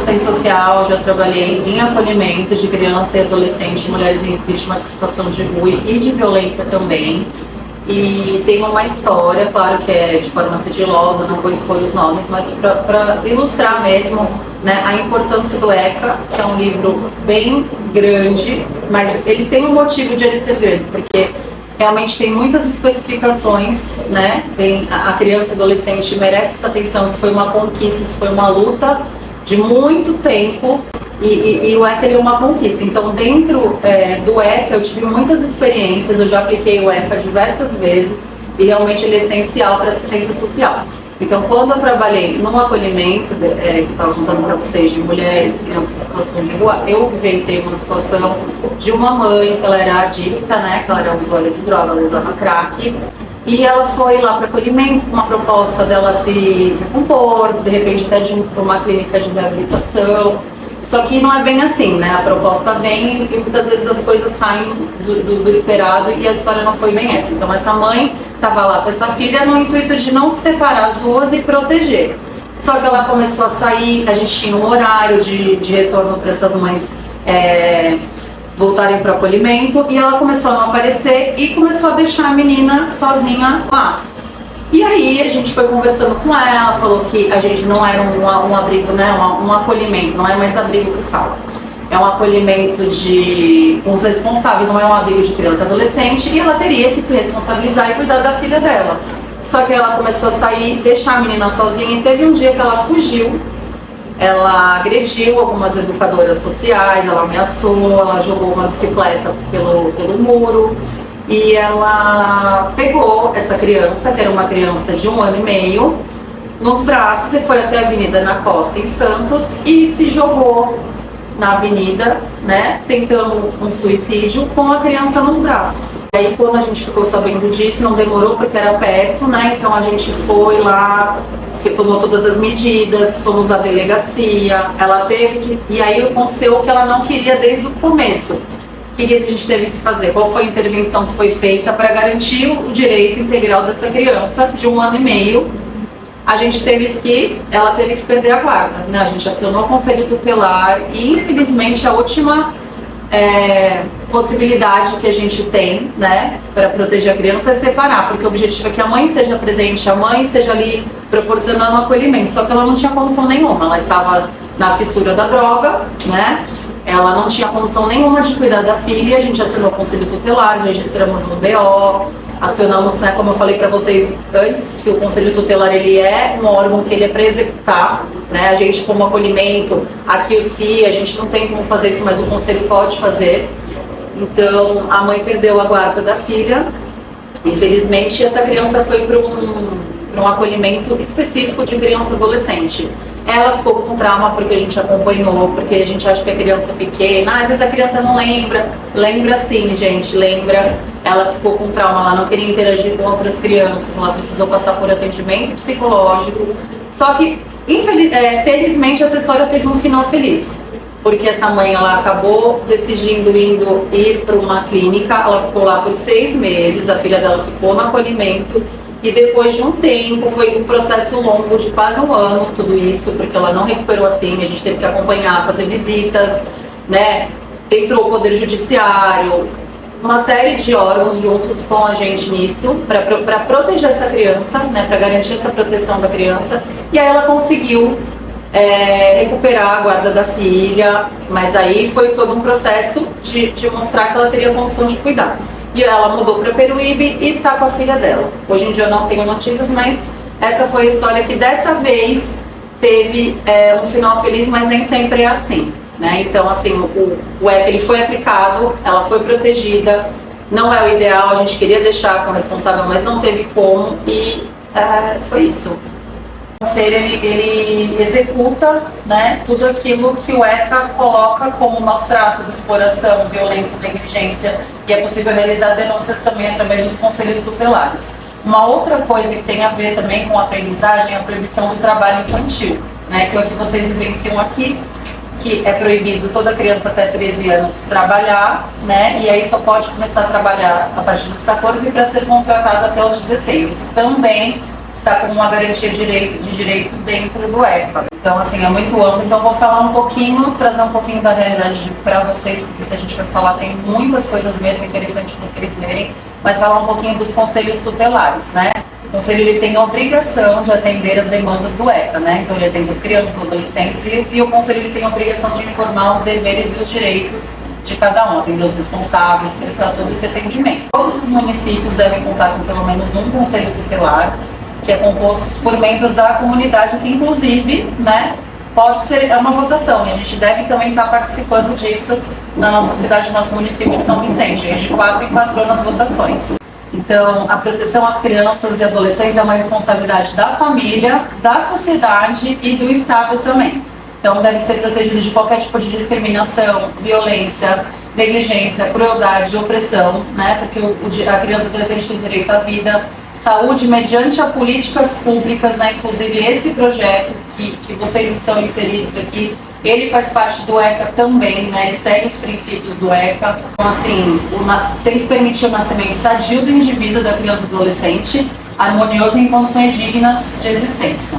assistente social, já trabalhei em acolhimento de criança e adolescente, mulheres vítimas de situação de rua e de violência também. E tem uma história, claro que é de forma sigilosa, não vou expor os nomes, mas para ilustrar mesmo, né, a importância do ECA, que é um livro bem grande, mas ele tem um motivo de ele ser grande, porque realmente tem muitas especificações, né? A criança e adolescente merece essa atenção, isso foi uma conquista, isso foi uma luta de muito tempo. E o ECA é uma conquista. Então, dentro do ECA, eu tive muitas experiências, eu já apliquei o ECA diversas vezes e realmente ele é essencial para a assistência social. Então, quando eu trabalhei num acolhimento, que estava contando para vocês, de mulheres e crianças em situação de rua, eu vivenciei uma situação de uma mãe que ela era adicta, né, que ela era usuária de droga, ela usava crack, e ela foi lá para acolhimento com uma proposta dela se recompor, de repente até de para uma clínica de reabilitação. Só que não é bem assim, né? A proposta vem e muitas vezes as coisas saem do esperado e a história não foi bem essa. Então essa mãe estava lá com essa filha no intuito de não separar as duas e proteger. Só que ela começou a sair, a gente tinha um horário de retorno para essas mães voltarem para o acolhimento e ela começou a não aparecer e começou a deixar a menina sozinha lá. E aí a gente foi conversando com ela, falou que a gente não era um abrigo, né, um acolhimento, não é mais abrigo que fala. É um acolhimento com os responsáveis, não é um abrigo de criança e adolescente, e ela teria que se responsabilizar e cuidar da filha dela. Só que ela começou a sair, deixar a menina sozinha, e teve um dia que ela fugiu, ela agrediu algumas educadoras sociais, ela ameaçou, ela jogou uma bicicleta pelo muro. E ela pegou essa criança, que era uma criança de 1 ano e meio, nos braços e foi até a Avenida na Costa, em Santos, e se jogou na avenida, né, tentando um suicídio com a criança nos braços. Aí quando a gente ficou sabendo disso, não demorou porque era perto, né, então a gente foi lá, tomou todas as medidas, fomos à delegacia, ela teve que... E aí aconteceu o que ela não queria desde o começo. O que a gente teve que fazer? Qual foi a intervenção que foi feita para garantir o direito integral dessa criança de 1 ano e meio? Ela teve que perder a guarda, né? A gente acionou o conselho tutelar e infelizmente a última possibilidade que a gente tem, né, para proteger a criança é separar, porque o objetivo é que a mãe esteja presente, a mãe esteja ali proporcionando acolhimento, só que ela não tinha condição nenhuma, ela estava na fissura da droga, né? Ela não tinha condição nenhuma de cuidar da filha, a gente assinou o conselho tutelar, registramos no BO, acionamos, né, como eu falei para vocês antes, que o conselho tutelar ele é um órgão que ele é para executar, né, a gente como acolhimento, aqui o CI, a gente não tem como fazer isso, mas o conselho pode fazer. Então a mãe perdeu a guarda da filha, infelizmente essa criança foi para um acolhimento específico de criança e adolescente. Ela ficou com trauma porque a gente acompanhou, porque a gente acha que a criança é pequena, às vezes a criança não lembra. Lembra sim, gente, lembra. Ela ficou com trauma, ela não queria interagir com outras crianças, ela precisou passar por atendimento psicológico. Só que, felizmente, essa história teve um final feliz. Porque essa mãe, ela acabou decidindo ir para uma clínica, ela ficou lá por 6 meses, a filha dela ficou no acolhimento. E depois de um tempo, foi um processo longo de quase 1 ano, tudo isso, porque ela não recuperou assim, a gente teve que acompanhar, fazer visitas, né? Entrou o Poder Judiciário, uma série de órgãos juntos com a gente nisso, para proteger essa criança, né? Para garantir essa proteção da criança. E aí ela conseguiu recuperar a guarda da filha, mas aí foi todo um processo de mostrar que ela teria condição de cuidar. E ela mudou para Peruíbe e está com a filha dela. Hoje em dia eu não tenho notícias, mas essa foi a história que dessa vez teve um final feliz, mas nem sempre é assim, né? Então, assim, o ECA ele foi aplicado, ela foi protegida, não é o ideal, a gente queria deixar com o responsável, mas não teve como e foi isso. O conselho ele executa, né, tudo aquilo que o ECA coloca como maus tratos, exploração, violência, negligência, e é possível realizar denúncias também através dos conselhos tutelares. Uma outra coisa que tem a ver também com a aprendizagem é a proibição do trabalho infantil, né, que é o que vocês vivenciam aqui, que é proibido toda criança até 13 anos trabalhar, né, e aí só pode começar a trabalhar a partir dos 14 para ser contratada até os 16. Isso também está está como uma garantia de direito dentro do ECA. Então, assim, é muito amplo. Então, vou falar um pouquinho, trazer um pouquinho da realidade para vocês, porque se a gente for falar, tem muitas coisas mesmo interessantes vocês lerem, mas falar um pouquinho dos conselhos tutelares, né? O conselho, ele tem a obrigação de atender as demandas do ECA, né? Então, ele atende as crianças, os adolescentes, e o conselho, ele tem a obrigação de informar os deveres e os direitos de cada um, atender os responsáveis, prestar todo esse atendimento. Todos os municípios devem contar com pelo menos um conselho tutelar, que é composto por membros da comunidade, que inclusive, né, pode ser uma votação, e a gente deve também estar participando disso na nossa cidade, no nosso município de São Vicente, de 4 em 4 anos as votações. Então, a proteção às crianças e adolescentes é uma responsabilidade da família, da sociedade e do Estado também. Então, deve ser protegido de qualquer tipo de discriminação, violência, negligência, crueldade, opressão, né? Porque a criança e o adolescente tem direito à vida, saúde, mediante a políticas públicas, né? Inclusive esse projeto que vocês estão inseridos aqui, ele faz parte do ECA também, né? Ele segue os princípios do ECA. Então, assim, tem que permitir o nascimento sadio do indivíduo, da criança e do adolescente, harmonioso em condições dignas de existência.